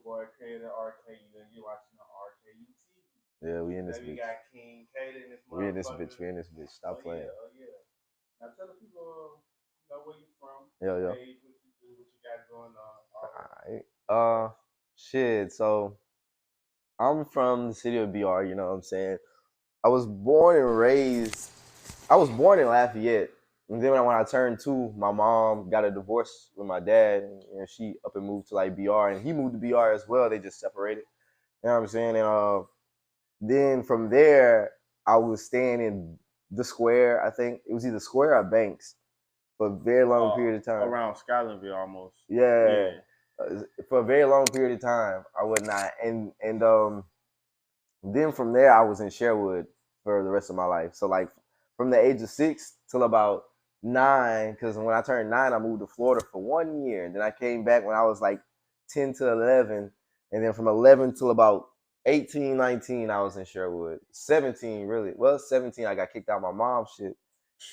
boy Creator RKU, and you're watching the RKU TV. Yeah, we in this Today we bitch. got King Cada in this We in this motherfucker. bitch. We in this bitch. Oh Stop playing. yeah, oh yeah. Now tell the people, where you from, Yo, your yo. age, what you do, what you got going on, all that. Alright. Shit. So I'm from the city of BR. You know what I'm saying? I was born and raised. I was born in Lafayette, and then when I turned 2, my mom got a divorce with my dad, and she up and moved to like BR, and he moved to BR as well. They just separated. You know what I'm saying? And then from there, I was staying in the square. I think it was either square or Banks for a very long period of time. Around Skylandville almost. Yeah. For a very long period of time, I would not. And then from there, I was in Sherwood for the rest of my life. So like from the age of 6 till about 9, because when I turned 9, I moved to Florida for 1 year, and then I came back when I was like 10 to 11, and then from 11 till about 18, 19, I was in Sherwood. 17, really. Well, 17, I got kicked out of my mom's shit,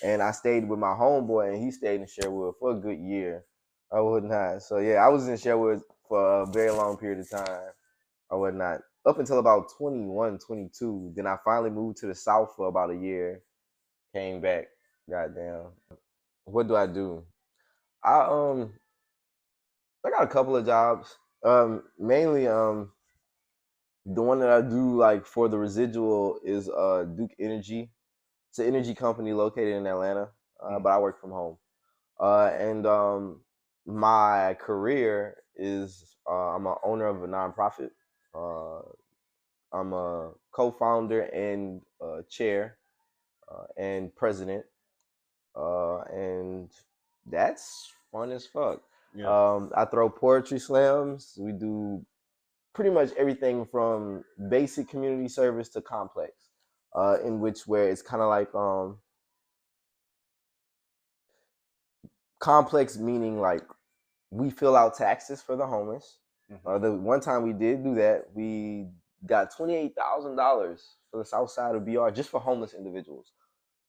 and I stayed with my homeboy, and he stayed in Sherwood for a good year. I would not. So yeah, I was in Sherwood for a very long period of time. I would not. Up until about 21, 22. Then I finally moved to the South for about a year. Came back. Goddamn. What do I do? I I got a couple of jobs. Mainly the one that I do like for the residual is Duke Energy. It's an energy company located in Atlanta, but I work from home. And my career is I'm an owner of a nonprofit. Uh, I'm a co-founder and chair and president, and that's fun as fuck. Yeah. I throw poetry slams. We do pretty much everything from basic community service to complex, in which where it's kind of like complex meaning like we fill out taxes for the homeless. The one time we did do that, we got $28,000 for the south side of BR just for homeless individuals.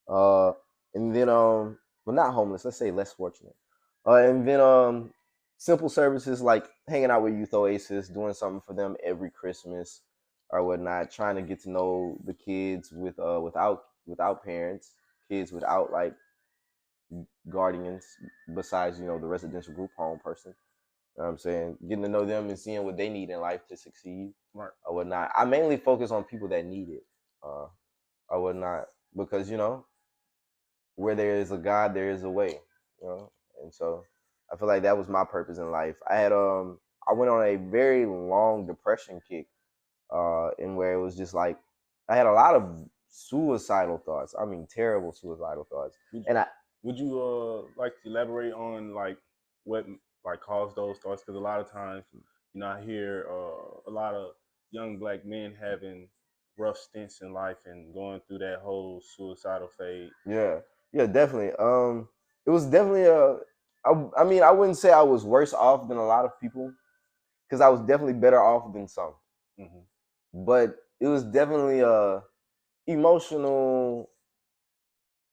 And then well, not homeless, let's say less fortunate. And then simple services like hanging out with Youth Oasis, doing something for them every Christmas or whatnot, trying to get to know the kids without parents, kids without like guardians besides, the residential group home person. You know what I'm saying? Getting to know them and seeing what they need in life to succeed Right. or whatnot. I mainly focus on people that need it or whatnot because, where there is a God, there is a way, And so I feel like that was my purpose in life. I went on a very long depression kick, in where it was just like I had a lot of suicidal thoughts. I mean, terrible suicidal thoughts. Would you like to elaborate on like what like caused those thoughts? Because a lot of times, I hear a lot of young black men having rough stints in life and going through that whole suicidal phase. Yeah, definitely. It was definitely I mean, I wouldn't say I was worse off than a lot of people because I was definitely better off than some. But it was definitely a emotional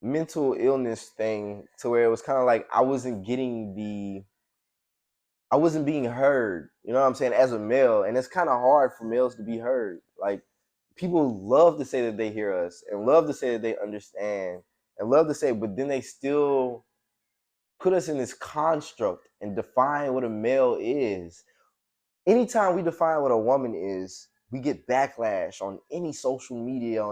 mental illness thing to where it was kind of like I wasn't being heard. You know what I'm saying? As a male, and it's kind of hard for males to be heard. Like people love to say that they hear us and love to say that they understand and love to say, but then they still put us in this construct and define what a male is. Anytime we define what a woman is, we get backlash on any social media,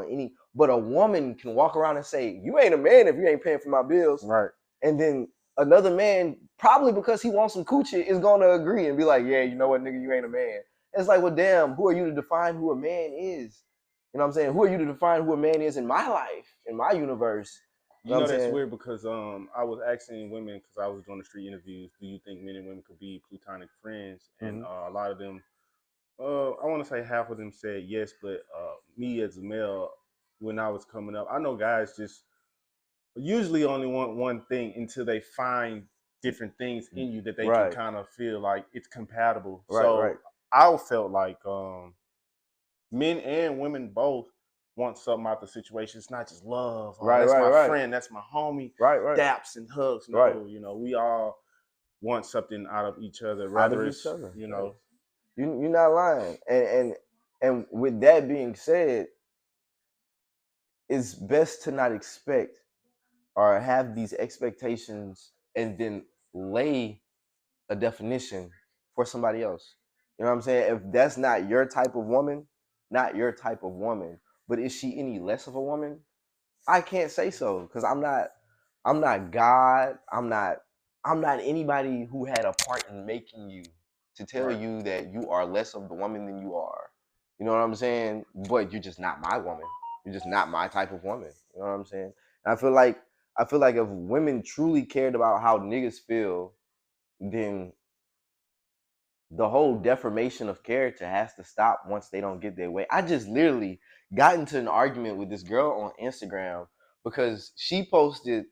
but a woman can walk around and say, you ain't a man if you ain't paying for my bills. Right. And then another man, probably because he wants some coochie, is gonna agree and be like, yeah, you know what, nigga, you ain't a man. And it's like, well, damn, who are you to define who a man is? You know what I'm saying? Who are you to define who a man is in my life, in my universe? That's weird because I was asking women because I was doing the street interviews. Do you think men and women could be platonic friends? And a lot of them, I want to say half of them said yes, but me as a male, when I was coming up, I know guys just usually only want one thing until they find different things in you that they can kind of feel like it's compatible. Right. I felt like men and women both want something out the situation. It's not just love. Oh, that's my friend. That's my homie. Right. Daps and hugs. No, we all want something out of each other. Rather it's, You're not lying. And with that being said, it's best to not expect or have these expectations and then lay a definition for somebody else. You know what I'm saying? If that's not your type of woman, not your type of woman. But is she any less of a woman? I can't say so because I'm not God. I'm not anybody who had a part in making you to tell Right. you that you are less of the woman than you are. You know what I'm saying? But you're just not my woman. You're just not my type of woman. You know what I'm saying? And I feel like if women truly cared about how niggas feel, then the whole deformation of character has to stop once they don't get their way. I just literally got into an argument with this girl on Instagram because she posted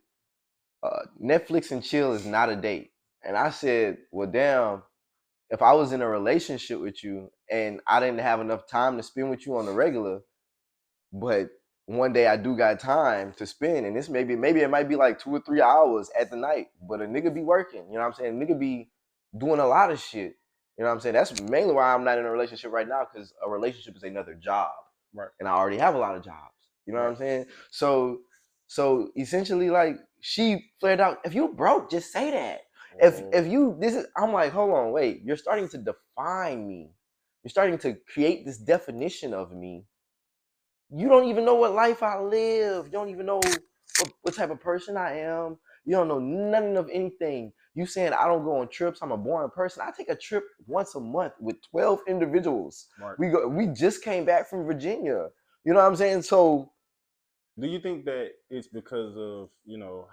Netflix and chill is not a date. And I said, well, damn, if I was in a relationship with you and I didn't have enough time to spend with you on the regular, but one day I do got time to spend, and this maybe it might be like 2 or 3 hours at the night, but a nigga be working, you know what I'm saying? A nigga be doing a lot of shit. You know what I'm saying? That's mainly why I'm not in a relationship right now, because a relationship is another job. Right. And I already have a lot of jobs. You know what Right. I'm saying? So essentially, like, she flared out, if you broke, just say that. If you this is I'm like, hold on, wait, you're starting to define me. You're starting to create this definition of me. You don't even know what life I live. You don't even know what type of person I am. You don't know nothing of anything. You saying I don't go on trips. I'm a boring person. I take a trip once a month with 12 individuals. Right. We just came back from Virginia. You know what I'm saying? So Do you think that it's because of,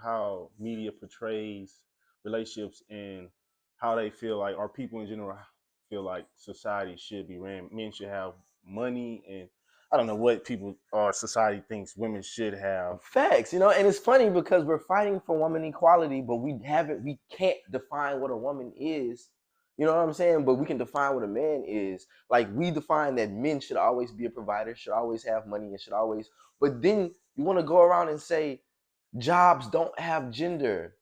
how media portrays relationships and how they feel like, or people in general feel like society should be ran? Men should have money, and I don't know what people or society thinks women should have. facts, and it's funny because we're fighting for woman equality, but we can't define what a woman is. You know what I'm saying? But we can define what a man is. Like, we define that men should always be a provider, should always have money, and should always. But then you want to go around and say jobs don't have gender.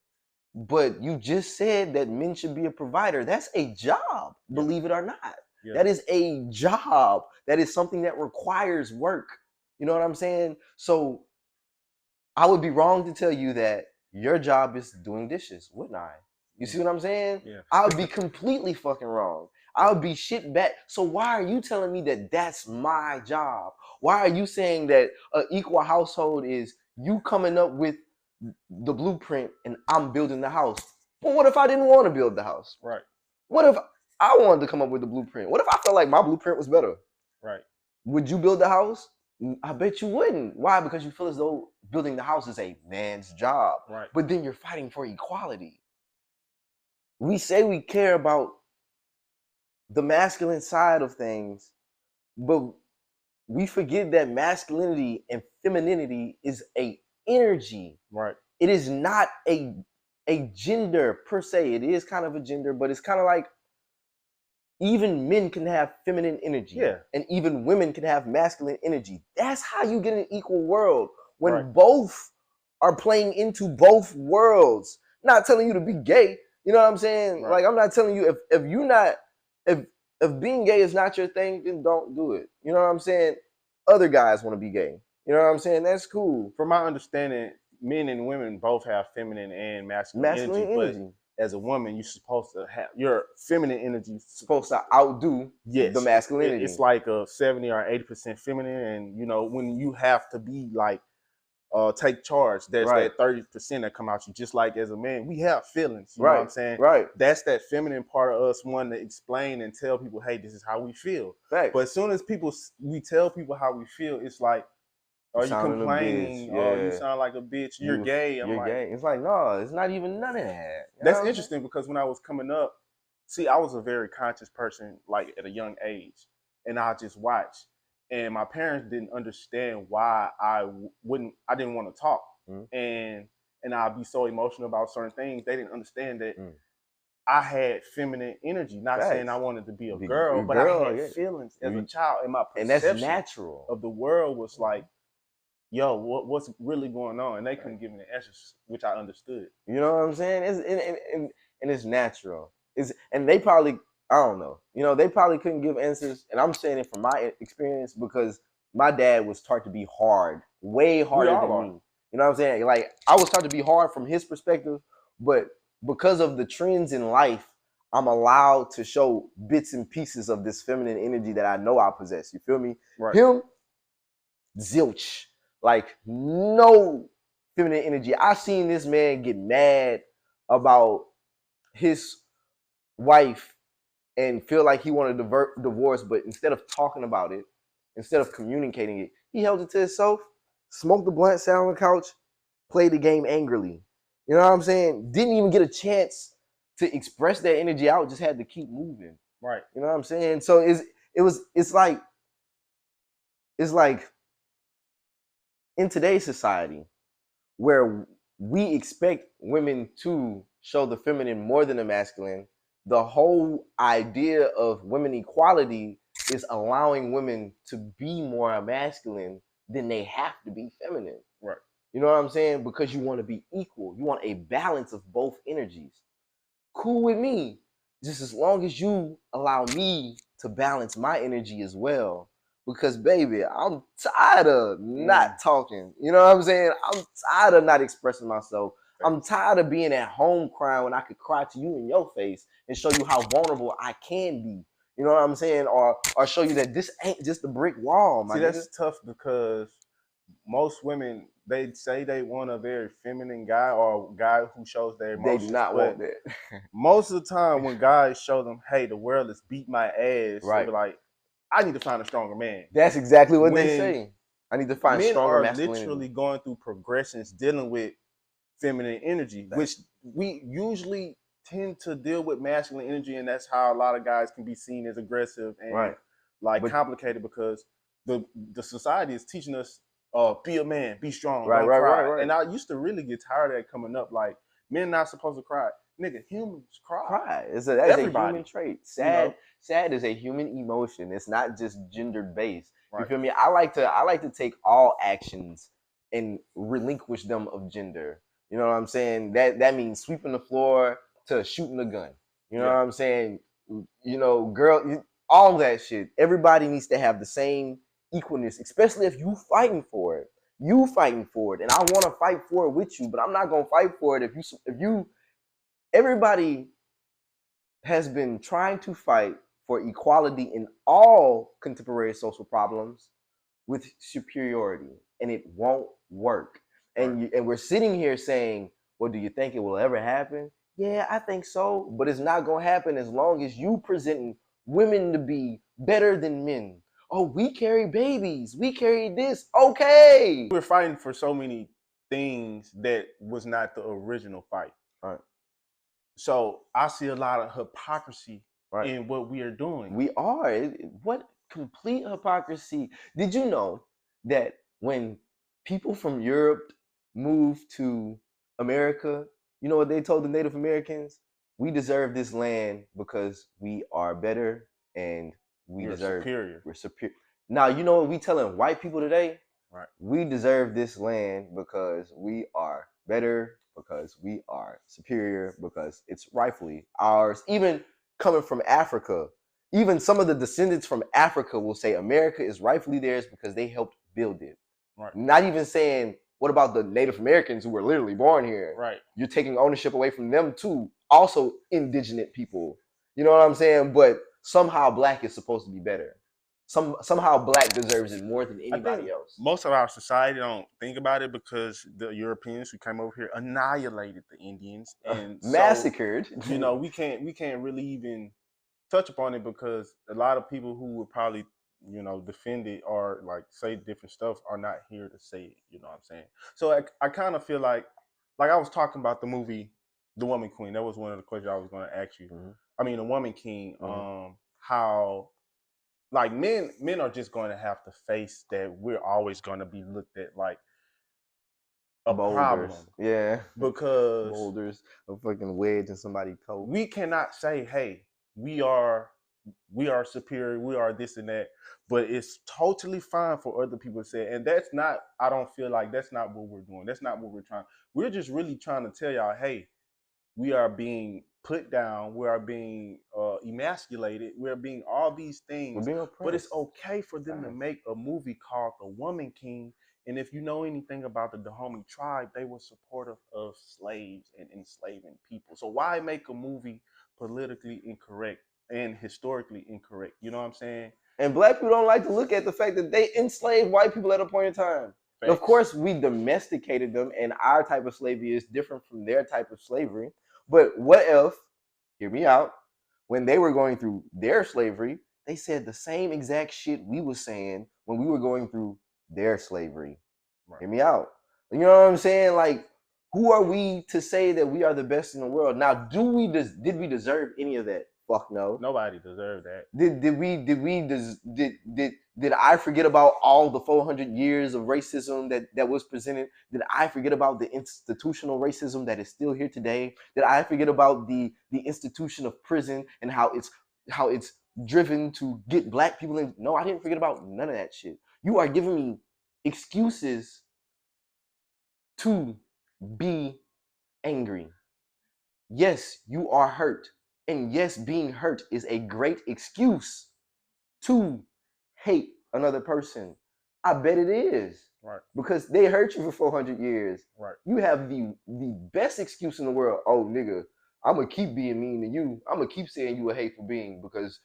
But you just said that men should be a provider. That's a job, Yeah. believe it or not. Yeah. That is a job. That is something that requires work. You know what I'm saying? So I would be wrong to tell you that your job is doing dishes, wouldn't I? You see what I'm saying? Yeah. I would be completely fucking wrong. I would be shit back. So why are you telling me that that's my job? Why are you saying that an equal household is you coming up with the blueprint and I'm building the house? But what if I didn't want to build the house? Right. What if I wanted to come up with the blueprint? What if I felt like my blueprint was better? Right. Would you build the house? I bet you wouldn't. Why? Because you feel as though building the house is a man's job. Right. But then you're fighting for equality. We say we care about the masculine side of things, but we forget that masculinity and femininity is a energy. Right. It is not a gender per se. It is kind of a gender, but it's kind of like even men can have feminine energy. Yeah. And even women can have masculine energy. That's how you get an equal world. When Right. both are playing into both worlds. Not telling you to be gay. You know what I'm saying? Right. Like, I'm not telling you if you're not if being gay is not your thing, then don't do it. You know what I'm saying? Other guys want to be gay. You know what I'm saying? That's cool. From my understanding, men and women both have feminine and masculine energy. But as a woman, you're supposed to have your feminine energy supposed to outdo the masculine energy. It's like a 70 or 80% feminine, and when you have to be like take charge, there's that 30% that come out you. Just like as a man, we have feelings. You know what I'm saying? Right. That's that feminine part of us wanting to explain and tell people, hey, this is how we feel. Right. But as soon as we tell people how we feel, it's like, are you complaining? Oh, you sound like a bitch. You're gay. You're gay. It's like, no, it's not even none of that. That's interesting because when I was coming up, I was a very conscious person, like at a young age, and I just watched. And my parents didn't understand why I didn't want to talk, and I'd be so emotional about certain things. They didn't understand that I had feminine energy. Not saying I wanted to be a girl, but I had feelings as a child, and my perception and that's natural of the world was like, yo, what's really going on? And they couldn't give me the answers, which I understood. You know what I'm saying? And it's natural. And they probably I don't know. You know, they probably couldn't give answers, and I'm saying it from my experience because my dad was taught to be hard, way We harder all than are. me. You know what I'm saying? Like I was taught to be hard from his perspective, but because of the trends in life, I'm allowed to show bits and pieces of this feminine energy that I know I possess. You feel me? Right. Him, zilch. Like no feminine energy. I seen this man get mad about his wife and feel like he wanted to divorce, but instead of talking about it, instead of communicating it, he held it to himself, smoked the blunt, sat on the couch, played the game angrily. You know what I'm saying? Didn't even get a chance to express that energy out, just had to keep moving. Right. You know what I'm saying? So it's like in today's society where we expect women to show the feminine more than the masculine, the whole idea of women equality is allowing women to be more masculine than they have to be feminine. Right. You know what I'm saying? Because you want to be equal. You want a balance of both energies. Cool with me. Just as long as you allow me to balance my energy as well. Because baby, I'm tired of not talking. You know what I'm saying? I'm tired of not expressing myself. I'm tired of being at home crying when I could cry to you in your face and show you how vulnerable I can be. You know what I'm saying? Or show you that this ain't just a brick wall, my See, nigga. that's tough because most women, they say they want a very feminine guy or a guy who shows their They emotions, do not but want that. most of the time when guys show them, hey, the world is beat my ass, they Right. be like, I need to find a stronger man. That's exactly what they When say. I need to find men stronger are masculinity. literally going through progressions dealing with feminine energy, which Thanks. we usually tend to deal with masculine energy, and that's how a lot of guys can be seen as aggressive and Right. like But- complicated because the society is teaching us, be a man, be strong, Right, don't right, cry. right. And I used to really get tired of that coming up. Like men not supposed to cry. Nigga, humans cry. Cry. That's a human trait. Sad, You know? sad is a human emotion. It's not just gendered based. You Right. feel me? I like to take all actions and relinquish them of gender. You know what I'm saying? That means sweeping the floor to shooting a gun. You know Yeah. what I'm saying? You know, girl, all that shit. Everybody needs to have the same equalness, especially if you fighting for it. You fighting for it, and I want to fight for it with you, but I'm not gonna fight for it if you. Everybody has been trying to fight for equality in all contemporary social problems with superiority, and it won't work. And we're sitting here saying, well, do you think it will ever happen? Yeah, I think so, but it's not going to happen as long as you presenting women to be better than men. Oh, we carry babies, we carry this. Okay, We're fighting for so many things that was not the original fight. right. So I see a lot of hypocrisy Right. in what we are doing. We are. What complete hypocrisy. Did you know that when people from Europe moved to America, you know what they told the Native Americans? We deserve this land because we are better and we're superior. Now, you know what we telling white people today? Right. We deserve this land because we are better, because we are superior, because it's rightfully ours. Even coming from Africa, even some of the descendants from Africa will say America is rightfully theirs because they helped build it. Right. Not even saying, what about the Native Americans who were literally born here? Right. You're taking ownership away from them too. Also indigenous people. You know what I'm saying? But somehow black is supposed to be better. Somehow black deserves it more than anybody else. Most of our society don't think about it because the Europeans who came over here annihilated the Indians and massacred. So, you know, we can't really even touch upon it because a lot of people who would probably, you know, defend it or like say different stuff are not here to say it. You know what I'm saying? So I kind of feel like I was talking about the movie The Woman Queen. That was one of the questions I was going to ask you. Mm-hmm. I mean, The Woman King. Mm-hmm. How like men are just going to have to face that we're always going to be looked at like a boulders. problem. Yeah. Because boulders, a fucking wedge in somebody's coat. We cannot say, hey, we are superior, we are this and that, but it's totally fine for other people to say it. And that's not, I don't feel like that's not what we're doing. That's not what we're trying. We're just really trying to tell y'all, hey, we are being put down, we are being emasculated, we're being all these We're things. being But it's oppressed. okay for them to make a movie called The Woman King. And if you know anything about the Dahomey tribe, they were supportive of slaves and enslaving people. So why make a movie politically incorrect and historically incorrect? You know what I'm saying? And black people don't like to look at the fact that they enslaved white people at a point in time. And of Facts. course, we domesticated them, and our type of slavery is different from their type of slavery. But what if, hear me out, when they were going through their slavery, they said the same exact shit we was saying when we were going through their slavery. Right. Hear me out. You know what I'm saying? Like, who are we to say that we are the best in the world? Now, did we deserve any of that? Fuck no. Nobody deserved that. Did I forget about all the 400 years of racism that was presented? Did I forget about the institutional racism that is still here today? Did I forget about the institution of prison and how it's driven to get black people in? No, I didn't forget about none of that shit. You are giving me excuses to be angry. Yes, you are hurt. And yes, being hurt is a great excuse to hate another person. I bet it is. Right. Because they hurt you for 400 years. Right. You have the best excuse in the world. Oh, nigga, I'm going to keep being mean to you. I'm going to keep saying you a hateful being because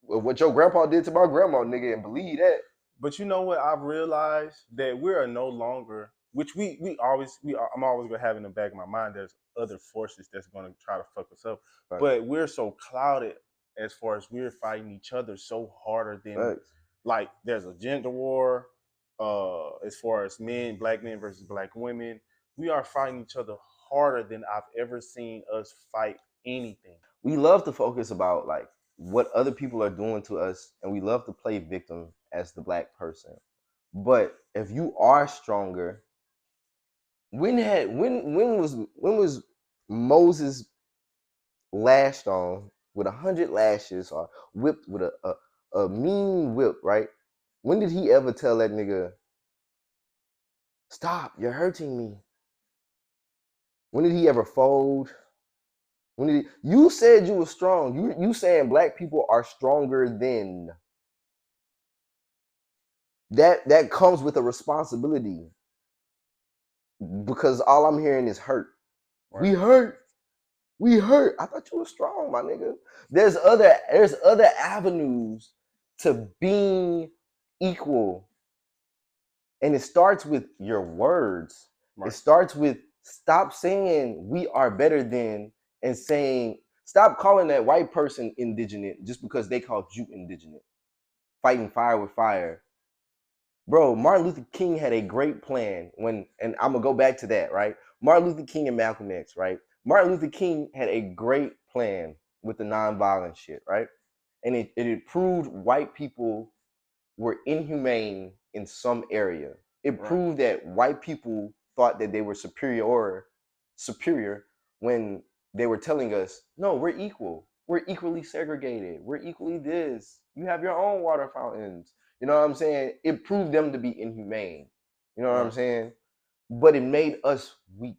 of what your grandpa did to my grandma, nigga, and believe that. But you know what I've realized, that we are no longer, which I'm always gonna have in the back of my mind. There's other forces that's gonna try to fuck us up, Right. but we're so clouded as far as we're fighting each other so harder than Right. like there's a gender war. As far as black men versus black women, we are fighting each other harder than I've ever seen us fight anything. We love to focus about like what other people are doing to us, and we love to play victim as the black person. But if you are stronger, when was Moses lashed on with 100 lashes or whipped with a mean whip, right? When did he ever tell that nigga, stop, you're hurting me? When did he ever fold? You said you were strong. You saying black people are stronger than that comes with a responsibility, because all I'm hearing is hurt. Right. We hurt. I thought you were strong, my nigga. There's other avenues to being equal. And it starts with your words. Right. It starts with stop saying we are better than, and saying stop calling that white person indigenous just because they called you indigenous. Fighting fire with fire. Bro, Martin Luther King had a great plan and I'm gonna go back to that, right? Martin Luther King and Malcolm X, right? Martin Luther King had a great plan with the nonviolent shit, right? And it proved white people were inhumane in some area. It proved that white people thought that they were superior when they were telling us, no, we're equal. We're equally segregated. We're equally this. You have your own water fountains. You know what I'm saying? It proved them to be inhumane. You know what I'm saying? But it made us weak,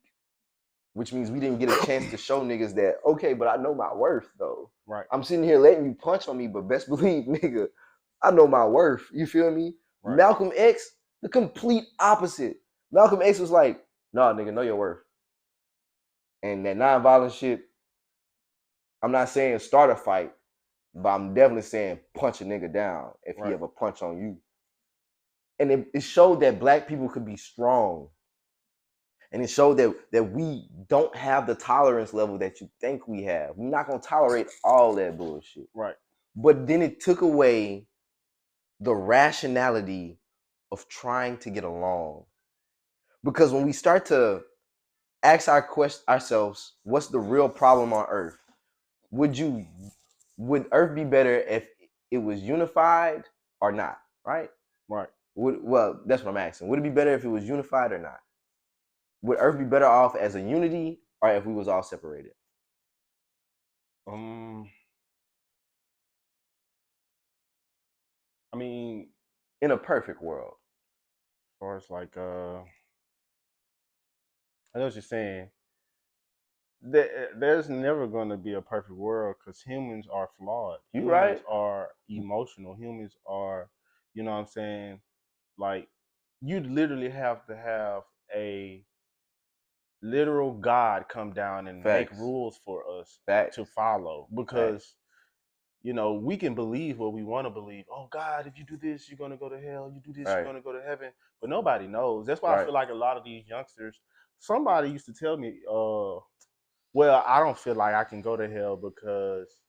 which means we didn't get a chance to show niggas that, okay, but I know my worth though. Right. I'm sitting here letting you punch on me, but best believe, nigga, I know my worth. You feel me? Right. Malcolm X, the complete opposite. Malcolm X was like, nah, nigga, know your worth. And that nonviolent shit, I'm not saying start a fight, but I'm definitely saying punch a nigga down if he ever punch on you. And it showed that black people could be strong. And it showed that we don't have the tolerance level that you think we have. We're not going to tolerate all that bullshit. Right. But then it took away the rationality of trying to get along. Because when we start to ask ourselves, what's the real problem on Earth? Would Earth be better if it was unified or not? Right? Right. Well, that's what I'm asking. Would it be better if it was unified or not? Would Earth be better off as a unity or if we was all separated? I mean, in a perfect world. As far as like, I know what you're saying. there's never going to be a perfect world because humans are flawed. You Humans right? are emotional. Humans are, you know what I'm saying? Like, you literally have to have a literal God come down and make Facts. rules for us to Facts. follow Facts. because we can believe what we want to believe. Oh God, if you do this, you're gonna go to hell. You do this, you're Right. gonna go to heaven. But nobody knows. That's why I Right. feel like a lot of these youngsters. Somebody used to tell me, well, I don't feel like I can go to hell because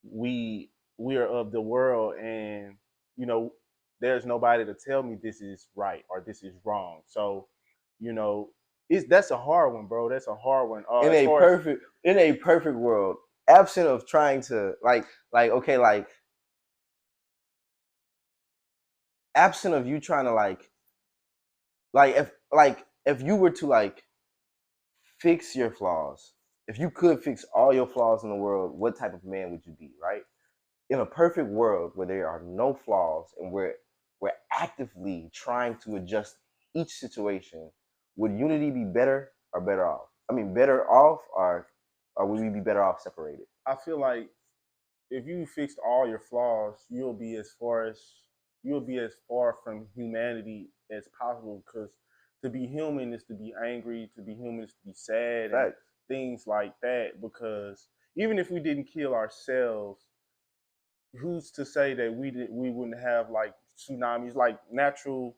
we we are of the world, and you know, there's nobody to tell me this is right or this is wrong. So, you know, that's a hard one, bro. That's a hard one. As far as In a perfect world, absent of trying to okay, absent of you trying to if you were to fix your flaws, if you could fix all your flaws in the world, what type of man would you be, right? In a perfect world where there are no flaws and we're actively trying to adjust each situation, would unity be better or better off? I mean, better off, or would we be better off separated? I feel like if you fixed all your flaws, you'll be as far from humanity as possible. Because to be human is to be angry. To be human is to be sad and Facts. things like that. Because even if we didn't kill ourselves, who's to say that we wouldn't have like tsunamis, like natural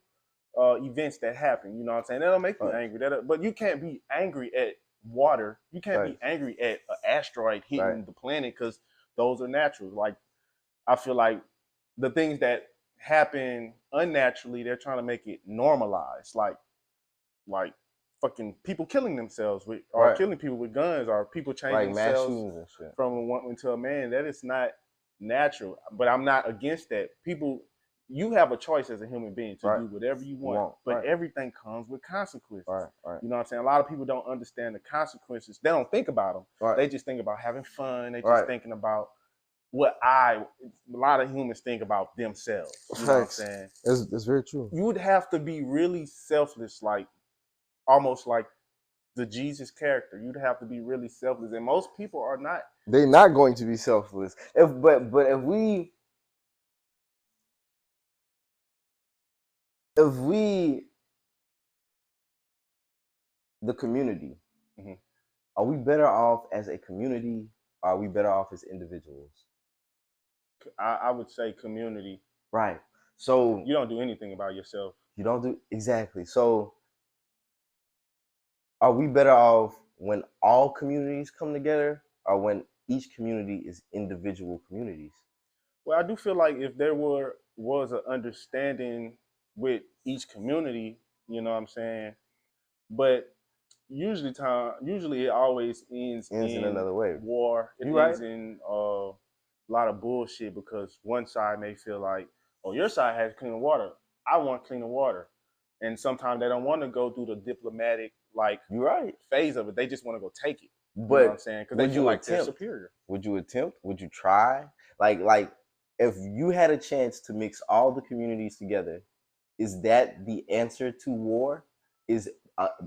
events that happen? You know what I'm saying? That'll make you Right. angry. But you can't be angry at water. You can't be Facts. angry at an asteroid Right. hitting the planet because those are natural. Like, I feel like the things that happen unnaturally, they're trying to make it normalized. Like fucking people killing themselves with or Right. killing people with guns or people Like changing mass cells shootings and shit. from a woman to a man. That is not natural. But I'm not against that. People, you have a choice as a human being to Right. do whatever you You want, won't. but Right. everything comes with consequences. Right. Right. You know what I'm saying? A lot of people don't understand the consequences. They don't think about them. Right. They just think about having fun. They just Right. thinking about a lot of humans think about themselves. You know what I'm Facts. saying? It's very true. You would have to be really selfless, like almost like the Jesus character. You'd have to be really selfless, and most people are not. They're not going to be selfless. If we the community, Mhm. are we better off as a community? Or are we better off as individuals? I would say community. Right. So You don't do anything about yourself. you don't do exactly. So are we better off when all communities come together, or when each community is individual communities? Well, I do feel like if there was an understanding with each community, you know what I'm saying. But usually it always ends Ends in in another way. war. It You right? ends in a lot of bullshit because one side may feel like, oh, your side has cleaner water. I want cleaner water, and sometimes they don't want to go through the diplomatic like You right. phase of it. They just want to go take it. You know what I'm But saying? Because they would feel you like they're attempt? superior. Would you attempt? Would you try? Like if you had a chance to mix all the communities together, is that the answer to war? Is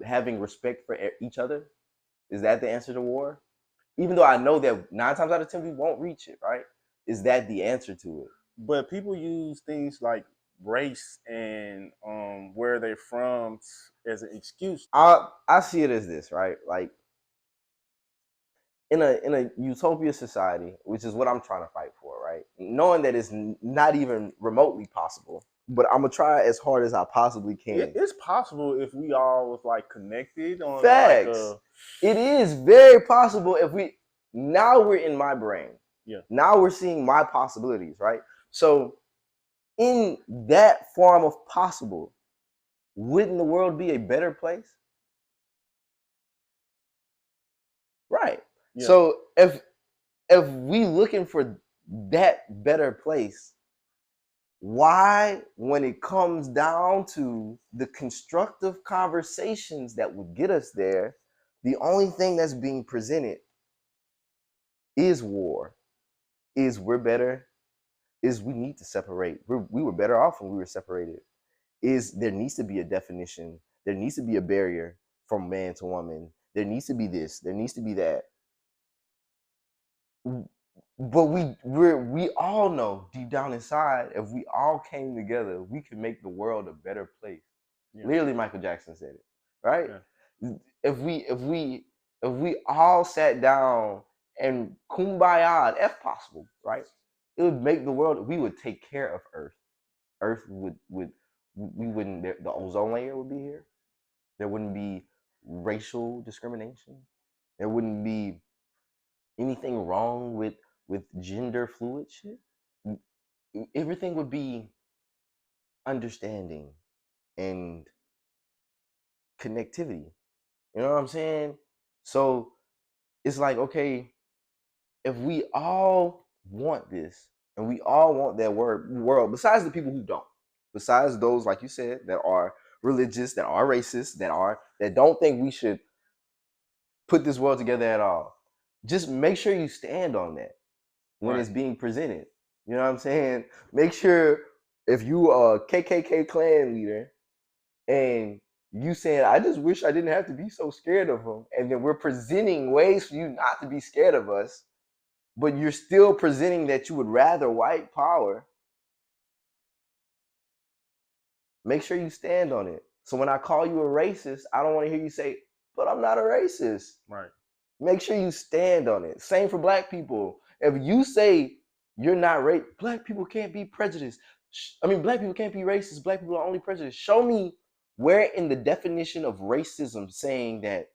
having respect for each other? Is that the answer to war? Even though I know that 9 times out of 10 we won't reach it, right? Is that the answer to it? But people use things like race and where they're from as an excuse. I see it as this, right? Like in a utopia society, which is what I'm trying to fight for, right? Knowing that it's not even remotely possible, but I'm gonna try as hard as I possibly can. It's possible if we all was like connected on like Facts. It is very possible if we now we're in my brain. yeah. Now we're seeing my possibilities, right? So in that form of possible, wouldn't the world be a better place? Right. Yeah. So if we looking for that better place, why, when it comes down to the constructive conversations that would get us there, the only thing that's being presented is war, is we're better, is we need to separate. We were better off when we were separated. Is there needs to be a definition, there needs to be a barrier from man to woman, There needs to be this. There needs to be that. But we all know deep down inside, if we all came together, we could make the world a better place. Yeah. Literally, Michael Jackson said it, right? Yeah. If we all sat down and kumbaya, if possible, right? It would make the world. We would take care of Earth. Earth would we wouldn't. The ozone layer would be here. There wouldn't be racial discrimination. There wouldn't be anything wrong with gender fluid shit. Everything would be understanding and connectivity. You know what I'm saying? So it's like, okay, if we all want this and we all want that world, besides the people who don't, besides those, like you said, that are religious, that are racist, that don't think we should put this world together at all, just make sure you stand on that when Right. it's being presented. You know what I'm saying? Make sure if you are a KKK clan leader and you saying, I just wish I didn't have to be so scared of them, and then we're presenting ways for you not to be scared of us, but you're still presenting that you would rather white power, make sure you stand on it. So when I call you a racist, I don't want to hear you say, but I'm not a racist. Right. Make sure you stand on it. Same for black people. If you say you're not black people can't be prejudiced. Black people can't be racist. Black people are only prejudiced. Show me where in the definition of racism saying that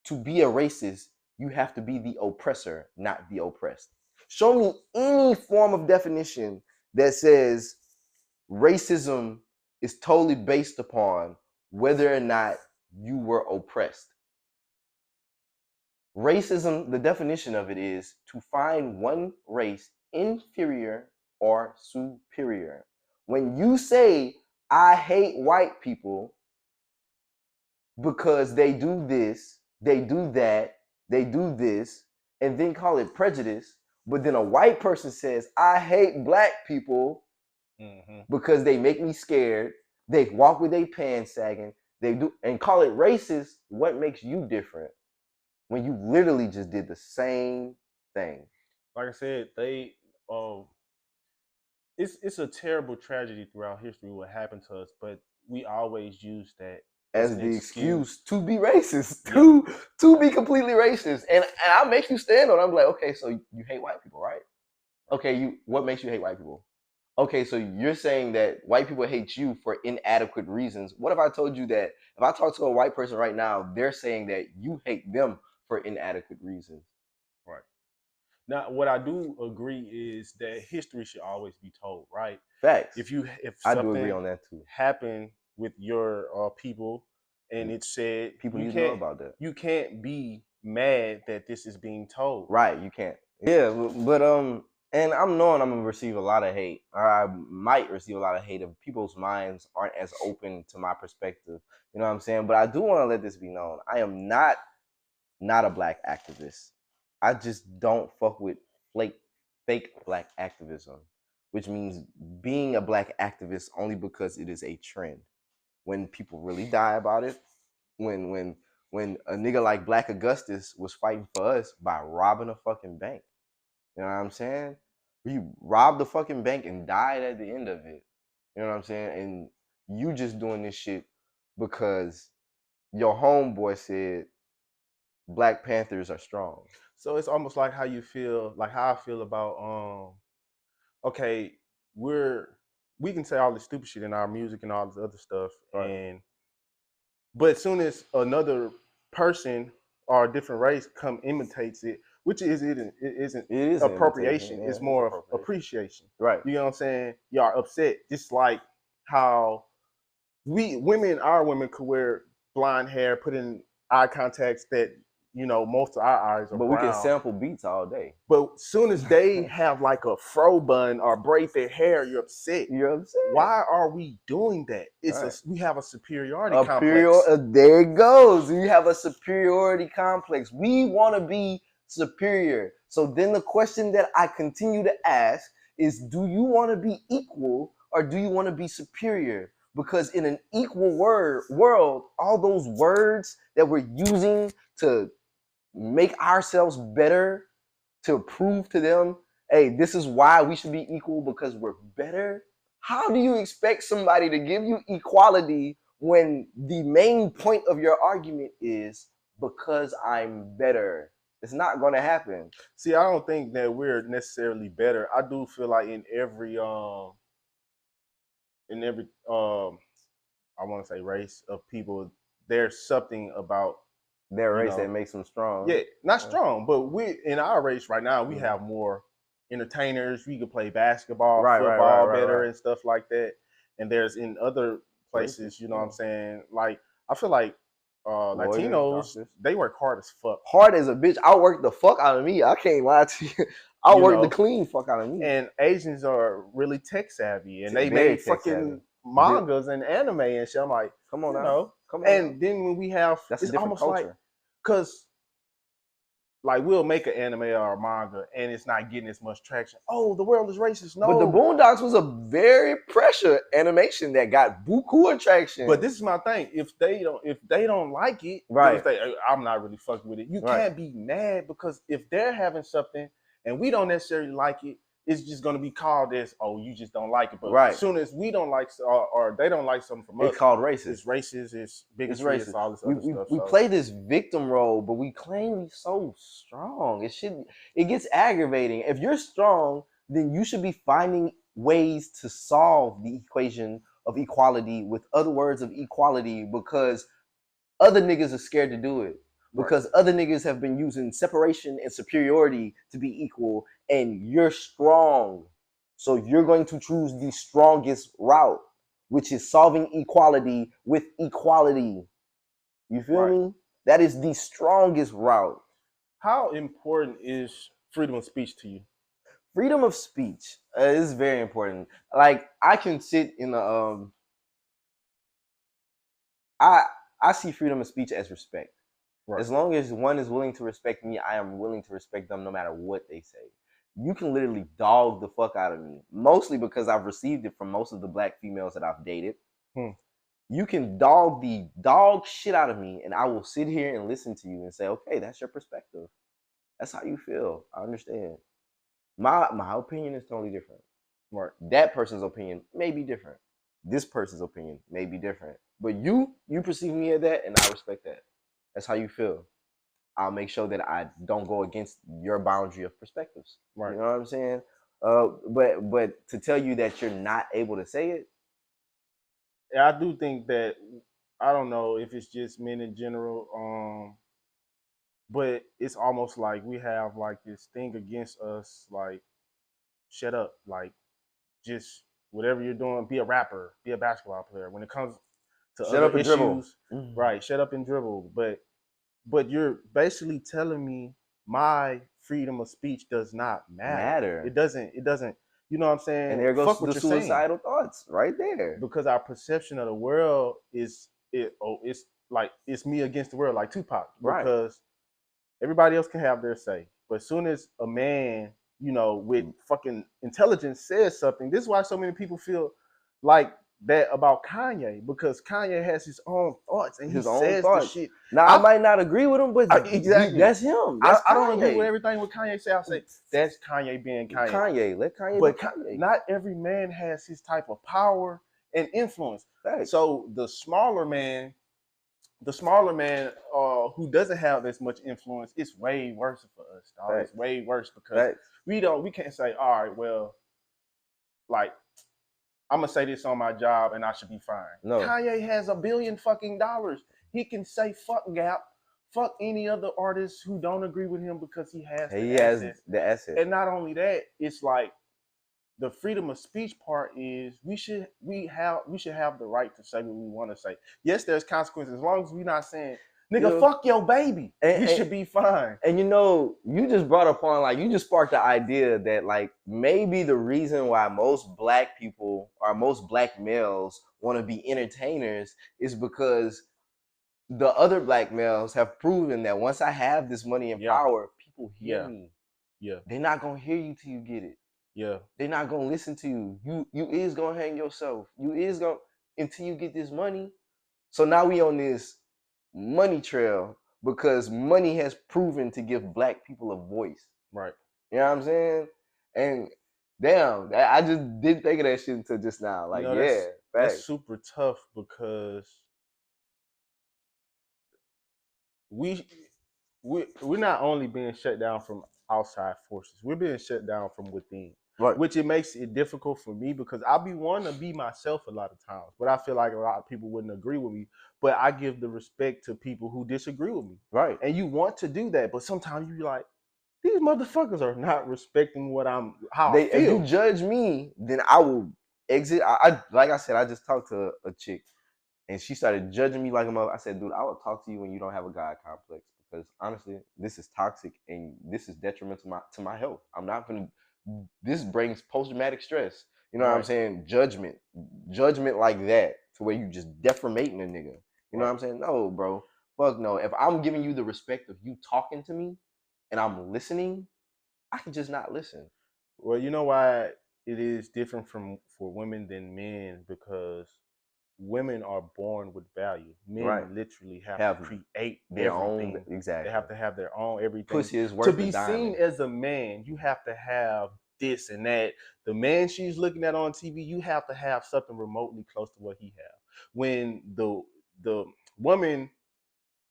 to be a racist, you have to be the oppressor, not the oppressed. Show me any form of definition that says racism is totally based upon whether or not you were oppressed. Racism, the definition of it is to find one race inferior or superior. When you say, I hate white people because they do this, they do that, they do this, and then call it prejudice, but then a white person says, I hate black people because they make me scared, they walk with their pants sagging, they do, and call it racist, what makes you different? When you literally just did the same thing. Like I said, it's a terrible tragedy throughout history what happened to us, but we always use that as the excuse to be racist, to be completely racist, and I make you stand on it. I'm like, okay, so you hate white people, right? Okay, what makes you hate white people? Okay, so you're saying that white people hate you for inadequate reasons. What if I told you that if I talk to a white person right now, they're saying that you hate them for inadequate reasons? Right. Now, what I do agree is that history should always be told, right? Facts. If I do agree on that too. Happened with your people, and it said people need to know about that. You can't be mad that this is being told. Right, you can't. Yeah, but and I'm knowing I'm gonna receive a lot of hate, or I might receive a lot of hate if people's minds aren't as open to my perspective. You know what I'm saying? But I do want to let this be known. I am not a black activist. I just don't fuck with fake black activism, which means being a black activist only because it is a trend. When people really die about it, when a nigga like Black Augustus was fighting for us by robbing a fucking bank. You know what I'm saying? He robbed the fucking bank and died at the end of it. You know what I'm saying? And you just doing this shit because your homeboy said Black Panthers are strong. So it's almost like how you feel, like how I feel about okay, we can say all this stupid shit in our music and all this other stuff, right. But as soon as another person or a different race imitates it, which isn't appropriation, it's more of appreciation. Right. You know what I'm saying? Y'all are upset. Just like how our women could wear blonde hair, put in eye contacts that most of our eyes are but brown. We can sample beats all day. But as soon as they have like a fro bun or braid their hair, you're upset. Why are we doing that? We have a superiority complex. There it goes. You have a superiority complex. We want to be superior. So then the question that I continue to ask is, do you want to be equal or do you want to be superior? because in an equal world, all those words that we're using to make ourselves better, to prove to them, hey, this is why we should be equal because we're better. How do you expect somebody to give you equality when the main point of your argument is because I'm better? It's not going to happen. See, I don't think that we're necessarily better. I do feel like in every I want to say race of people, there's something about Their race that makes them strong. Yeah, not strong, but we in our race right now we have more entertainers. We can play basketball, football better and stuff like that. And there's in other places, you know what I'm saying? Like I feel like Latinos, they work hard as fuck. Hard as a bitch. I work the fuck out of me. I can't lie to you. I work the clean fuck out of me. And Asians are really tech savvy, and they make fucking mangas and anime and shit. I'm like, come on, come on. And then when we have, that's it's almost culture. Like, cause like we'll make an anime or a manga and it's not getting as much traction. Oh, the world is racist. No, but the Boondocks was a very pressure animation that got buku attraction. But this is my thing: if they don't like it, right? I'm not really fucking with it. You can't be mad because if they're having something and we don't necessarily like it, it's just going to be called as, oh, you just don't like it. But as soon as we don't like or they don't like something from us, it's called racist. It's racist. It's bigotry. It's all this other stuff. We play this victim role, but we claim we're so strong. It gets aggravating. If you're strong, then you should be finding ways to solve the equation of equality with other words of equality because other niggas are scared to do it. Because other niggas have been using separation and superiority to be equal, and you're strong. So you're going to choose the strongest route, which is solving equality with equality. You feel me? That is the strongest route. How important is freedom of speech to you? Freedom of speech is very important. Like I can sit in a I see freedom of speech as respect. Right. As long as one is willing to respect me, I am willing to respect them no matter what they say. You can literally dog the fuck out of me, mostly because I've received it from most of the black females that I've dated. You can dog the dog shit out of me, and I will sit here and listen to you and say, okay, that's your perspective. That's how you feel. I understand. My opinion is totally different. Right. That person's opinion may be different. This person's opinion may be different. But you perceive me as that, and I respect that. That's how you feel. I'll make sure that I don't go against your boundary of perspectives. Right. You know what I'm saying? But to tell you that you're not able to say it. Yeah, I do think that, I don't know if it's just men in general, but it's almost like we have like this thing against us, like, shut up, like, just whatever you're doing, be a rapper, be a basketball player. When it comes to shut other issues, right? Shut up and dribble. But you're basically telling me my freedom of speech does not matter. It doesn't. You know what I'm saying? And there goes the suicidal thoughts right there. Because our perception of the world it's like it's me against the world, like Tupac. Because everybody else can have their say, but as soon as a man, with fucking intelligence says something, this is why so many people feel like that about Kanye, because Kanye has his own thoughts and he says the shit. Now I might not agree with him, but exactly that's him. I don't agree with everything with Kanye say. I say that's Kanye being Kanye. Let Kanye but be Kanye. Not every man has his type of power and influence. Right. So the smaller man who doesn't have as much influence, it's way worse for us, dog. Right. It's way worse because we can't say, all right, well, like, I'm gonna say this on my job and I should be fine. No. Kanye has $1 billion fucking dollars. He can say fuck Gap, fuck any other artist who don't agree with him because he has the assets. And not only that, it's like the freedom of speech part is we should have the right to say what we want to say. Yes, there's consequences as long as we're not saying, nigga, fuck your baby. We should be fine. And you just brought upon, like, you just sparked the idea that, like, maybe the reason why most black people or most black males want to be entertainers is because the other black males have proven that once I have this money and power, people hear me. Yeah. They're not gonna hear you till you get it. Yeah. They're not gonna listen to you. You is gonna hang yourself. You is gonna until you get this money. So now we on this money trail because money has proven to give black people a voice. Right. You know what I'm saying? And damn, I just didn't think of that shit until just now. Like, yeah, that's facts. super tough because we we're not only being shut down from outside forces, we're being shut down from within. Right. Which it makes it difficult for me because I be wanting to be myself a lot of times, but I feel like a lot of people wouldn't agree with me. But I give the respect to people who disagree with me. Right. And you want to do that, but sometimes you be like, these motherfuckers are not respecting what how I feel. If you judge me, then I will exit. I like I said, I just talked to a chick and she started judging me like a mother. I said, dude, I will talk to you when you don't have a God complex because honestly, this is toxic and this is detrimental to my health. I'm not gonna. This brings post traumatic stress. You know what I'm saying? Judgment like that to where you just deformating a nigga. You know what I'm saying? No, bro. Fuck no. If I'm giving you the respect of you talking to me and I'm listening, I can just not listen. Well, you know why it is different for women than men because women are born with value. Men literally have to create their everything. Own. Exactly. They have to have their own everything. Pussy is worth to be seen as a man, you have to have this and that. The man she's looking at on TV, you have to have something remotely close to what he has. When the woman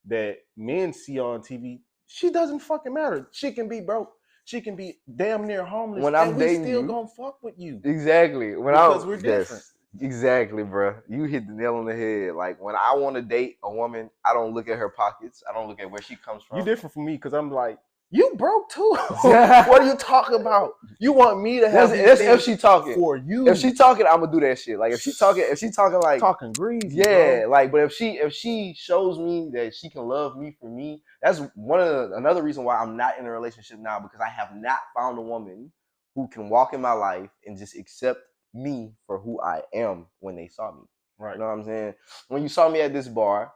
that men see on TV, she doesn't fucking matter. She can be broke. She can be damn near homeless. When I'm and we still gonna fuck with you. Exactly. Because we're different. Exactly, bro. You hit the nail on the head. Like when I want to date a woman, I don't look at her pockets. I don't look at where she comes from. You different from me because I'm like, you broke too. What are you talking about? You want me to have if she talking for you? If she talking, I'm gonna do that shit. Like if she talking like talking greasy, yeah, bro. like. But if she shows me that she can love me for me, that's another reason why I'm not in a relationship now because I have not found a woman who can walk in my life and just accept me for who I am when they saw me. Right. You know what I'm saying? When you saw me at this bar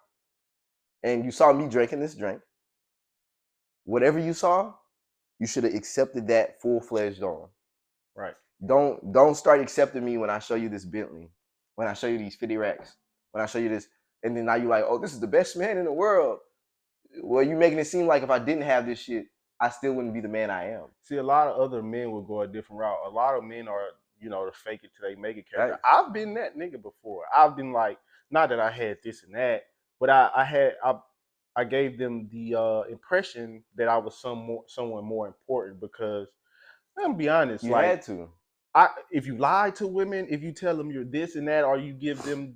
and you saw me drinking this drink, whatever you saw, you should have accepted that full-fledged on. Right. Don't start accepting me when I show you this Bentley, when I show you these 50 racks, when I show you this, and then now you like, oh, this is the best man in the world. Well, you making it seem like if I didn't have this shit, I still wouldn't be the man I am. See, a lot of other men will go a different route. A lot of men are, the fake it till they make it character. Right. I've been that nigga before. I've been like, not that I had this and that, but I gave them the impression that I was someone more important because I'm gonna be honest, you had to. If you lie to women, if you tell them you're this and that, or you give them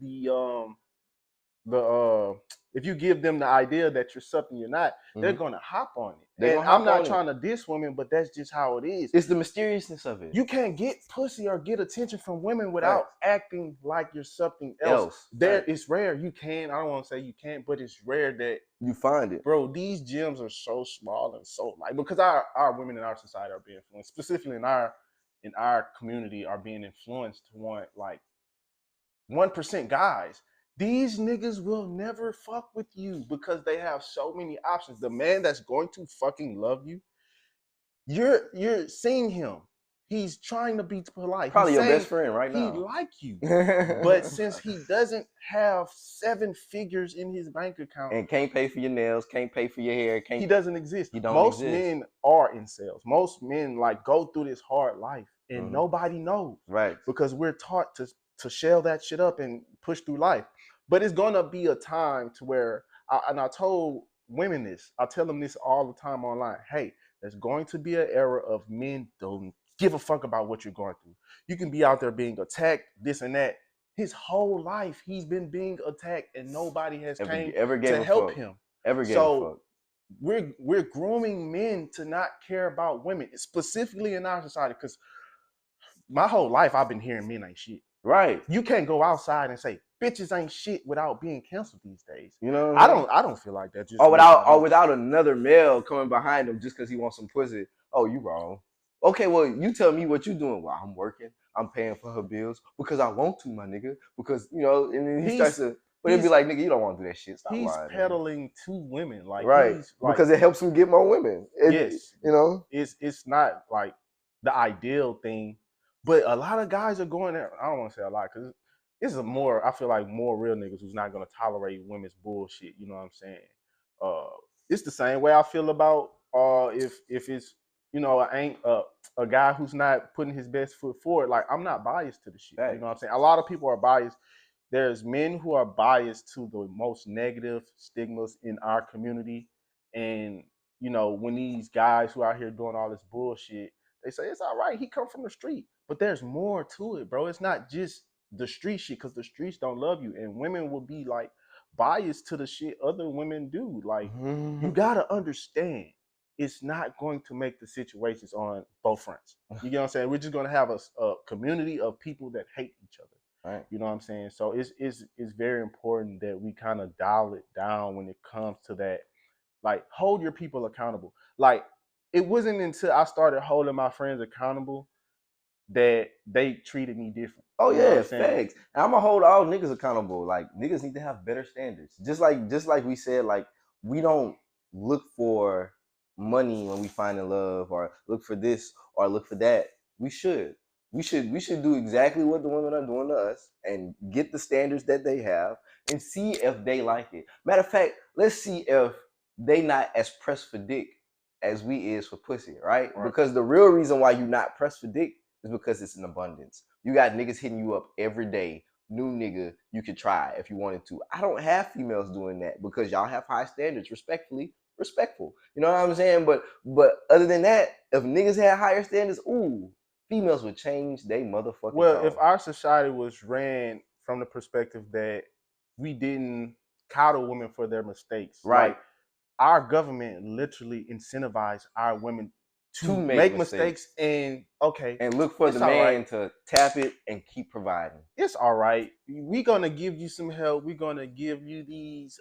if you give them the idea that you're something you're not, they're gonna hop on it. And I'm not trying to diss women, but that's just how it is. It's the mysteriousness of it. You can't get pussy or get attention from women without acting like you're something else. It's rare. You can. I don't want to say you can't, but it's rare that you find it. Bro, these gems are so small and so light because our women in our society are being influenced, specifically in our community, are being influenced to want like 1% guys. These niggas will never fuck with you because they have so many options. The man that's going to fucking love you, you're seeing him. He's trying to be polite. Probably your best friend right now. He like you. But since he doesn't have 7 figures in his bank account. And can't pay for your nails, can't pay for your hair. He doesn't exist. He don't Most exist. men are in sales. Most men like go through this hard life and nobody knows. Right. Because we're taught to shell that shit up and push through life. But it's gonna be a time to where, I told women this, I tell them this all the time online. Hey, there's going to be an era of men don't give a fuck about what you're going through. You can be out there being attacked, this and that. His whole life, he's been being attacked, and nobody has came to help him. So we're grooming men to not care about women, specifically in our society. Because my whole life, I've been hearing men ain't shit. Right. You can't go outside and say bitches ain't shit without being canceled these days. You know, I don't feel like that. Just without another male coming behind him just because he wants some pussy. Oh, you wrong. Okay, well, you tell me what you doing. Well, I'm working. I'm paying for her bills because I want to, my nigga. Because and then he starts to. But it'd be like, nigga, you don't want to do that shit. Stop he's lying, peddling to women, like right? Because it helps him get more women. Yes, it's not like the ideal thing. But a lot of guys are going there. I don't want to say a lot because it's a more, I feel like more real niggas who's not gonna tolerate women's bullshit. You know what I'm saying? Uh, it's the same way I feel about if it's ain't a guy who's not putting his best foot forward. Like I'm not biased to the shit. You Right. know what I'm saying? A lot of people are biased. There's men who are biased to the most negative stigmas in our community, and when these guys who are out here doing all this bullshit, they say it's all right. He come from the street, but there's more to it, bro. It's not just the street shit because the streets don't love you, and women will be like biased to the shit other women do. Like you gotta understand, it's not going to make the situations on both fronts. You get what I'm saying? We're just gonna have a community of people that hate each other. Right. You know what I'm saying? So it's very important that we kind of dial it down when it comes to that. Like hold your people accountable. Like it wasn't until I started holding my friends accountable that they treated me different. Oh You know what yeah, I'm saying? facts. And I'm gonna hold all niggas accountable. Like niggas need to have better standards. Just like we said, like we don't look for money when we find in love or look for this or look for that. We should. We should do exactly what the women are doing to us and get the standards that they have and see if they like it. Matter of fact, let's see if they not as pressed for dick as we is for pussy, right? Because the real reason why you not pressed for dick is because it's in abundance. You got niggas hitting you up every day. New nigga, you could try if you wanted to. I don't have females doing that because y'all have high standards. Respectfully, respectful. You know what I'm saying? But other than that, if niggas had higher standards, ooh, females would change they motherfucking Well, tone. if our society was ran from the perspective that we didn't coddle women for their mistakes, Right. like our government literally incentivized our women to make mistakes and and look for the man to tap it and keep providing. It's all right. We're gonna give you some help. We're gonna give you these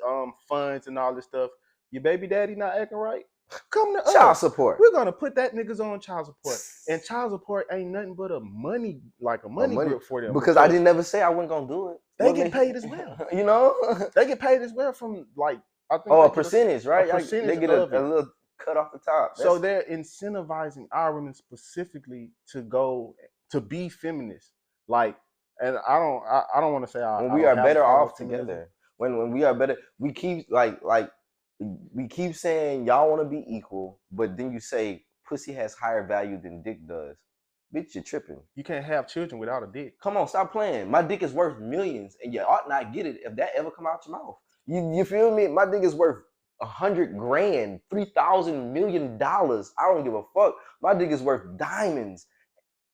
funds and all this stuff. Your baby daddy not acting right? Come to Child us. support. We're gonna put that niggas on child support. And child support ain't nothing but a money grip for them. Because I didn't never say I wasn't gonna do it. They get paid as well. You know? They get paid as well from like I think a percentage, right? A percentage they get a little cut off the top. So they're incentivizing our women specifically to go to be feminists. Like, and I don't want to say when we are better off together. When we are better, we keep we keep saying y'all want to be equal, but then you say pussy has higher value than dick does. Bitch, you're tripping. You can't have children without a dick. Come on, stop playing. My dick is worth millions, and you ought not get it if that ever come out your mouth. You feel me? My dick is worth 100 grand, $3,000 million. I don't give a fuck. My dick is worth diamonds.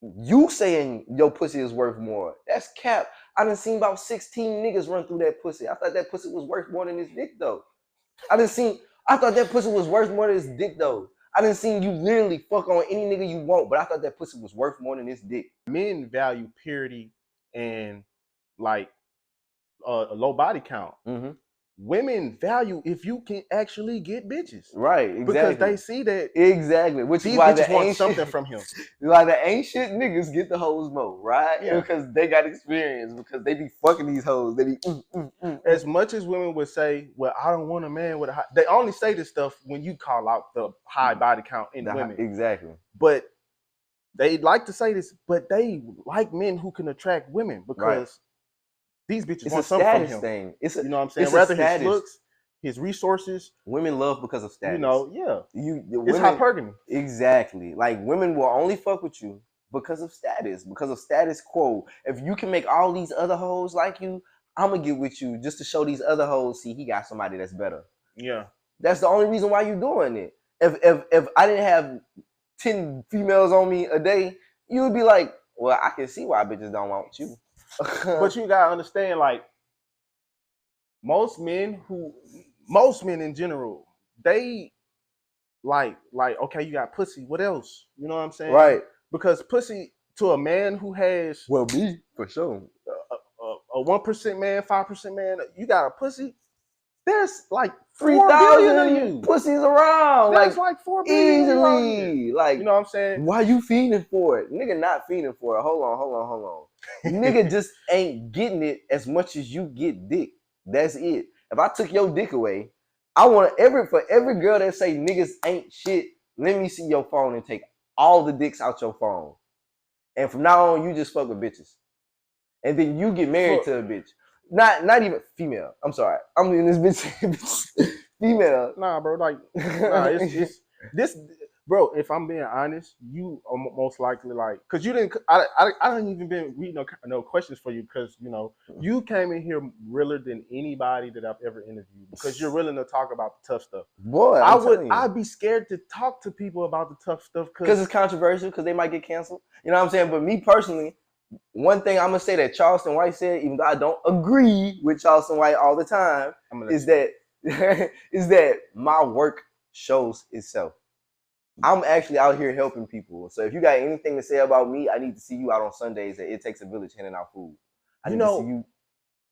You saying your pussy is worth more? That's cap. I done seen about 16 niggas run through that pussy. I thought that pussy was worth more than this dick though. I thought that pussy was worth more than this dick though. I done seen you literally fuck on any nigga you want, but I thought that pussy was worth more than this dick. Men value purity and like a low body count. Mm-hmm. Women value if you can actually get bitches. Right, exactly. Because they see that exactly, which these is why bitches want something from him. Why the ancient niggas get the hoes more, right? Yeah. Because they got experience, because they be fucking these hoes. They be As much as women would say, well, I don't want a man with a high, they only say this stuff when you call out the high body count in women. Exactly. But they like to say this, but they like men who can attract women because these bitches want something from him. Thing. You know what I'm saying? Rather his looks, his resources. Women love because of status. You know, yeah. It's hypergamy. Exactly. Like women will only fuck with you because of status quo. If you can make all these other hoes like you, I'm gonna get with you just to show these other hoes, see, he got somebody that's better. Yeah. That's the only reason why you're doing it. If I didn't have 10 females on me a day, you would be like, well, I can see why bitches don't want you. But you gotta understand, like most men in general, they like okay, you got pussy. What else? You know what I'm saying? Right. Because pussy to a man who has me for sure a 1% man, 5% man, you got a pussy. There's like 4 billion of you pussies around. There's like 4 billion easily. Like, you know what I'm saying? Why you feeding for it? Nigga not feeding for it. Hold on. Nigga just ain't getting it as much as you get dick. That's it. If I took your dick away, I want for every girl that say niggas ain't shit, let me see your phone and take all the dicks out your phone. And from now on, you just fuck with bitches. and then you get married For, to a bitch. Not even female. I'm sorry. I'm in this bitch female. nah, bro. Like, nah. It's this, bro. If I'm being honest, you are most likely like, cause you didn't. I didn't even been reading no questions for you, because you came in here realer than anybody that I've ever interviewed, because you're willing to talk about the tough stuff. Boy, I'm telling you. I'd be scared to talk to people about the tough stuff because it's controversial, because they might get canceled. You know what I'm saying? But me personally, one thing I'm gonna say that Charleston White said, even though I don't agree with Charleston White all the time, is that is that my work shows itself. I'm actually out here helping people. So if you got anything to say about me, I need to see you out on Sundays at It Takes a Village handing out food. I need to see you.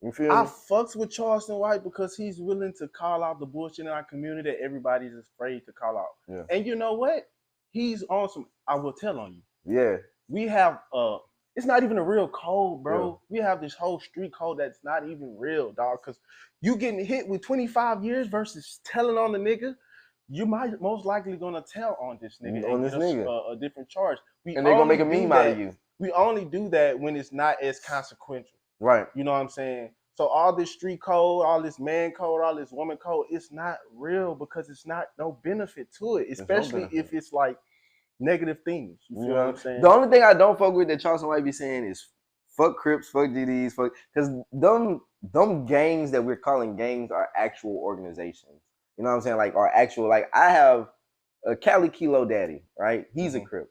You feel me? I fucks with Charleston White because he's willing to call out the bullshit in our community that everybody's afraid to call out. Yeah. And you know what? He's on some, I will tell on you. Yeah. We have it's not even a real code, bro. Yeah. We have this whole street code that's not even real, dog. Because you getting hit with 25 years versus telling on the nigga, you might most likely gonna tell on this nigga on this nigga a different charge. And they're gonna make a meme out of you. We only do that when it's not as consequential. Right. You know what I'm saying? So all this street code, all this man code, all this woman code, it's not real because it's not no benefit to it, especially if it's like negative things. You feel what I'm saying? The only thing I don't fuck with that Charleston White be saying is fuck Crips, fuck GDs, fuck, because them gangs that we're calling gangs are actual organizations. You know what I'm saying? Like, are actual, like, I have a Cali Kilo Daddy, right? He's a Crip.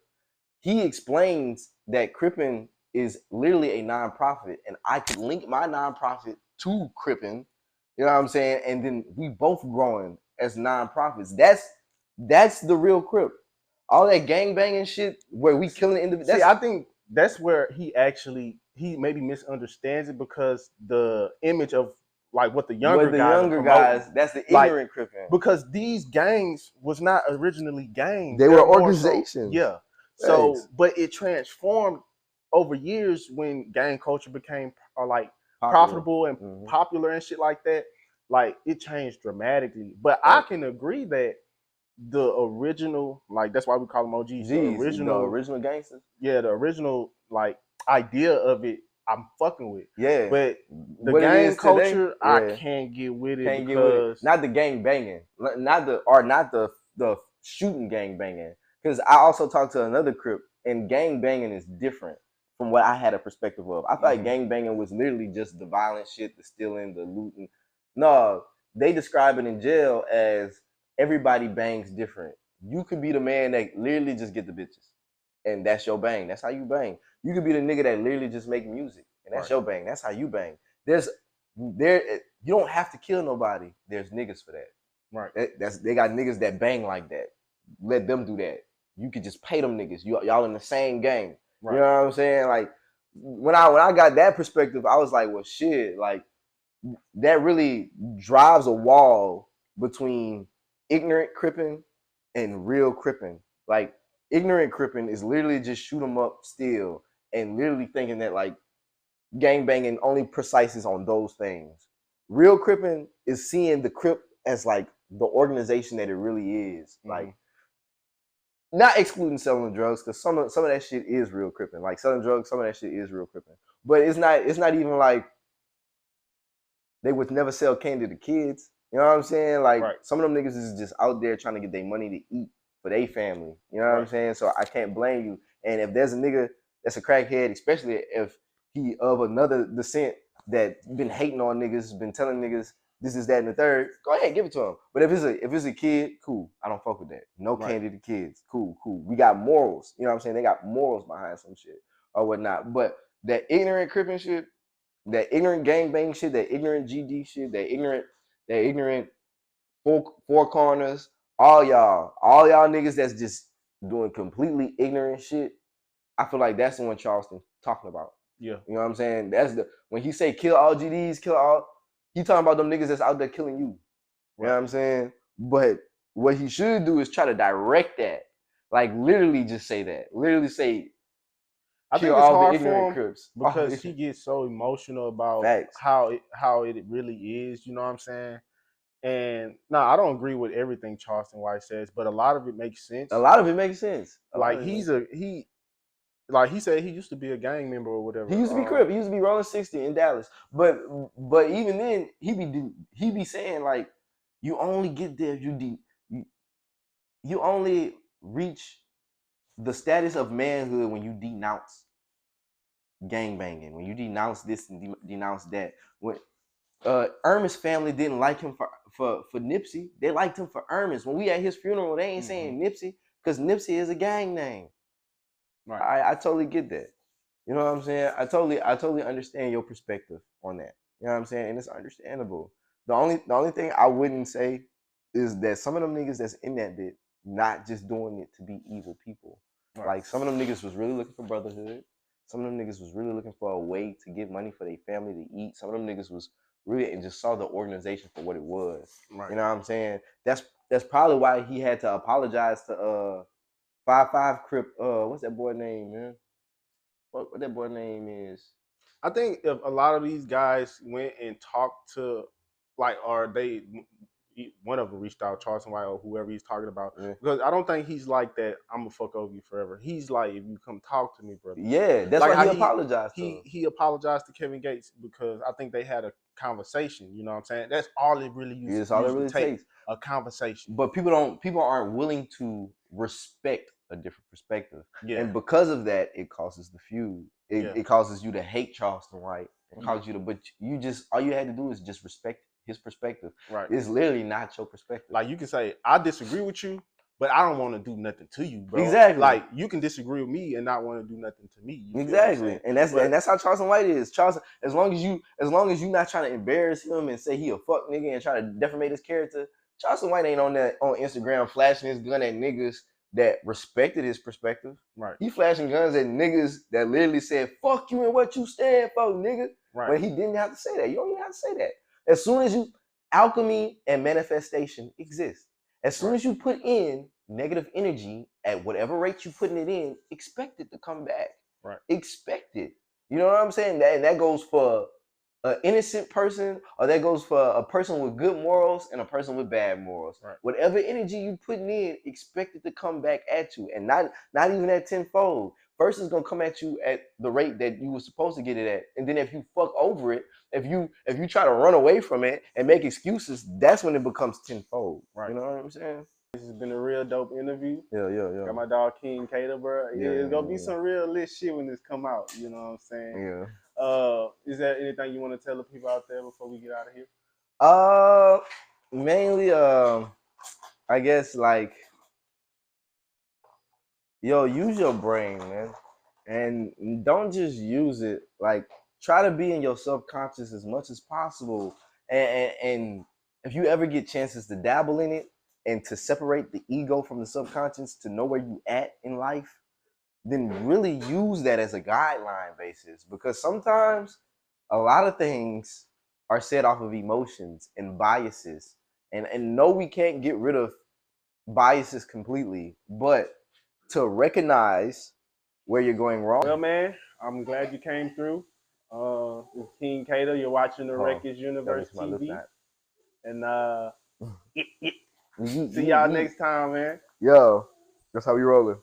He explains that Crippin' is literally a nonprofit, and I could link my nonprofit to Crippin', you know what I'm saying? And then we both growing as nonprofits. That's the real Crip. All that gang banging shit where we killing individuals. See, I think that's where he maybe misunderstands it, because the image of like what the younger guys, that's the ignorant Crippin'. Because these gangs was not originally gangs. They were organizations. Yeah. So, but it transformed over years when gang culture became like profitable and popular and shit like that. Like, it changed dramatically. But I can agree that the original, like, that's why we call them OGs. The original gangsters. Yeah, the original like idea of it, I'm fucking with. Yeah. But the gang culture, I can't get with it because not the gang banging, not the shooting gang banging. Because I also talked to another Crip, and gang banging is different from what I had a perspective of. I thought like gang banging was literally just the violent shit, the stealing, the looting. No, they describe it in jail as everybody bangs different. You could be the man that literally just get the bitches, and that's your bang. That's how you bang. You could be the nigga that literally just make music, and that's your bang. That's how you bang. You don't have to kill nobody. There's niggas for that. Right. They got niggas that bang like that. Let them do that. You could just pay them niggas. Y'all in the same gang. Right. You know what I'm saying? Like, when I got that perspective, I was like, well, shit, like, that really drives a wall between ignorant Crippin' and real Crippin'. Like, ignorant Crippin' is literally just shoot 'em up, steal, and literally thinking that like gang banging only precises on those things. Real Crippin' is seeing the Crip as like the organization that it really is. Like, not excluding selling drugs, because some of that shit is real Crippin'. Like, selling drugs, some of that shit is real Crippin'. But it's not even like they would never sell candy to kids. You know what I'm saying? Like, some of them niggas is just out there trying to get their money to eat for their family. You know what I'm saying? So I can't blame you. And if there's a nigga that's a crackhead, especially if he of another descent that been hating on niggas, been telling niggas this is that and the third, go ahead, give it to him. But if it's a kid, cool. I don't fuck with that. No candy to kids. Cool. We got morals. You know what I'm saying? They got morals behind some shit or whatnot. But that ignorant Crippin' shit, that ignorant gangbang shit, that ignorant GD shit, that ignorant four corners, all y'all niggas that's just doing completely ignorant shit, I feel like that's the one Charleston talking about. Yeah. You know what I'm saying? That's when he say kill all GDs, he talking about them niggas that's out there killing you. You know what I'm saying? But what he should do is try to direct that. Like, literally just say that. Literally say, I think it's hard for him Crips. Because he gets so emotional about how it really is. You know what I'm saying? And no, I don't agree with everything Charleston White says, but a lot of it makes sense. A lot of it makes sense. Like, like he said, he used to be a gang member or whatever. He used to be Crip. He used to be rolling 60 in Dallas. But even then, he be saying like, you only get there if you only reach the status of manhood when you denounce gang banging, when you denounce this and denounce that. When Ernest's family didn't like him for Nipsey, they liked him for Ernest. When we at his funeral, they ain't saying Nipsey because Nipsey is a gang name. Right. I totally get that. You know what I'm saying? I totally understand your perspective on that. You know what I'm saying? And it's understandable. The only thing I wouldn't say is that some of them niggas that's in that bit not just doing it to be evil people. Right. Like some of them niggas was really looking for brotherhood. Some of them niggas was really looking for a way to get money for their family to eat. Some of them niggas was really and just saw the organization for what it was. Right. You know what I'm saying? That's probably why he had to apologize to 5-5 Crip. What's that boy name, man? What that boy name is? I think if a lot of these guys went and talked to, like, or one of them reached out, Charleston White or whoever he's talking about, because I don't think he's like that. I'm gonna fuck over you forever. He's like, if you come talk to me, brother. Yeah, that's like why he apologized. He apologized to Kevin Gates because I think they had a conversation. You know what I'm saying? That's all it really usually, that's all it really takes. A conversation. But people aren't willing to respect a different perspective. Yeah. And because of that, it causes the feud. It causes you to hate Charleston White. It causes you to, but you just, all you had to do is just respect his perspective. Right. It's literally not your perspective. Like you can say, I disagree with you, but I don't want to do nothing to you, bro. Exactly. Like you can disagree with me and not want to do nothing to me. Exactly. And that's how Charleston White is. Charleston, as long as you not trying to embarrass him and say he a fuck nigga and try to defamate his character, Charleston White ain't on Instagram flashing his gun at niggas that respected his perspective. Right. He flashing guns at niggas that literally said, fuck you and what you stand for, nigga. Right. But he didn't have to say that. You don't even have to say that. As soon as alchemy and manifestation exist. As soon as you put in negative energy at whatever rate you putting it in, expect it to come back. Right. Expect it. You know what I'm saying? That goes for an innocent person, or that goes for a person with good morals and a person with bad morals. Right. Whatever energy you putting in, expect it to come back at you, and not even at tenfold. First, it's gonna come at you at the rate that you were supposed to get it at, and then if you fuck over it, if you try to run away from it and make excuses, that's when it becomes tenfold. Right. You know what I'm saying? This has been a real dope interview. Yeah. Got my dog King Cada, bro. It's gonna be some real lit shit when this come out. You know what I'm saying? Yeah. Is there anything you want to tell the people out there before we get out of here? Mainly, I guess like, yo, use your brain, man, and don't just use it. Like, try to be in your subconscious as much as possible, and if you ever get chances to dabble in it and to separate the ego from the subconscious to know where you at in life, then really use that as a guideline basis, because sometimes a lot of things are said off of emotions and biases, and no, we can't get rid of biases completely, but to recognize where you're going wrong. Well, man, I'm glad you came through. It's King Cada. You're watching the Records Universe TV, and see y'all next time, man. Yo, that's how we rolling.